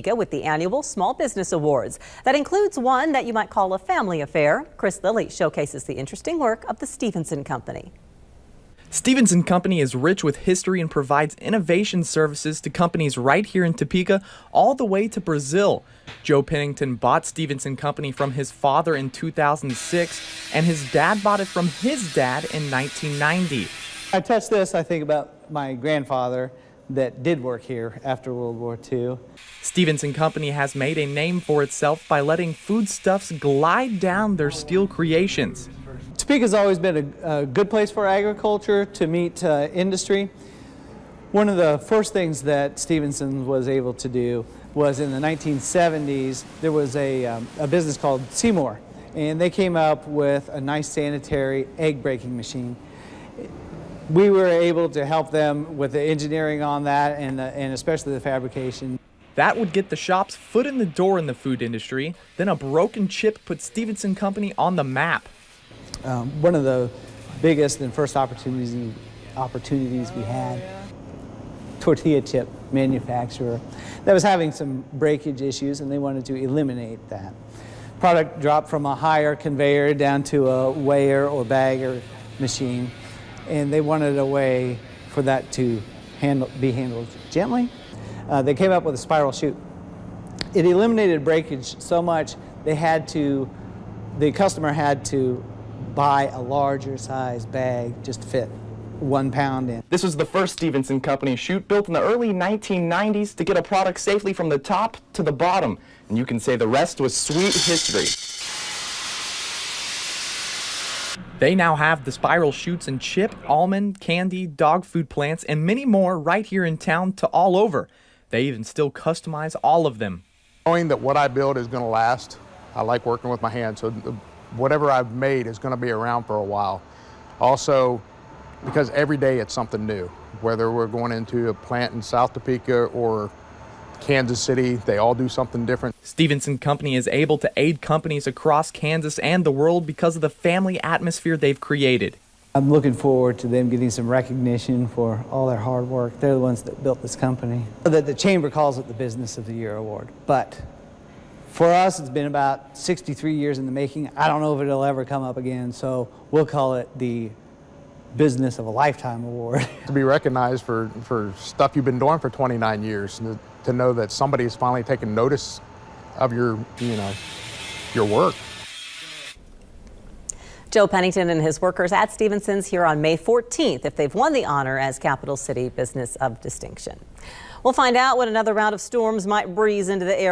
Topeka with the annual Small Business Awards. That includes one that you might call a family affair. Chris Lilly showcases the interesting work of the Stevenson Company. Stevenson Company is rich with history and provides innovation services to companies right here in Topeka, all the way to Brazil. Joe Pennington bought Stevenson Company from his father in 2006, and his dad bought it from his dad in 1990. I touch this, I think about my grandfather that did work here after World War II. Stevenson Company has made a name for itself by letting foodstuffs glide down their steel creations. Topeka's always been a good place for agriculture to meet industry. One of the first things that Stevenson was able to do was in the 1970s, there was a business called Seymour, and they came up with a nice sanitary egg breaking machine. We were able to help them with the engineering on that and especially the fabrication. That would get the shop's foot in the door in the food industry. Then a broken chip put Stevenson Company on the map. One of the biggest and first opportunities we had, tortilla chip manufacturer that was having some breakage issues, and they wanted to eliminate that. Product dropped from a higher conveyor down to a weigher or bagger machine, and they wanted a way for that to be handled gently. They came up with a spiral chute. It eliminated breakage so much the customer had to buy a larger size bag just to fit 1 pound in. This was the first Stevenson Company chute built in the early 1990s to get a product safely from the top to the bottom. And you can say the rest was sweet history. They now have the spiral chutes in chip, almond, candy, dog food plants, and many more right here in town to all over. They even still customize all of them. Knowing that what I build is going to last, I like working with my hands, so whatever I've made is going to be around for a while. Also, because every day it's something new. Whether we're going into a plant in South Topeka or Kansas City, they all do something different. Stevenson Company is able to aid companies across Kansas and the world because of the family atmosphere they've created. I'm looking forward to them getting some recognition for all their hard work. They're the ones that built this company. The Chamber calls it the Business of the Year Award, but for us it's been about 63 years in the making. I don't know if it'll ever come up again, so we'll call it the Business of a Lifetime Award. To be recognized for stuff you've been doing for 29 years, to know that somebody's finally taken notice of your work. Joe Pennington and his workers at Stevenson's here on May 14th if they've won the honor as Capital City Business of Distinction. We'll find out what another round of storms might breeze into the area.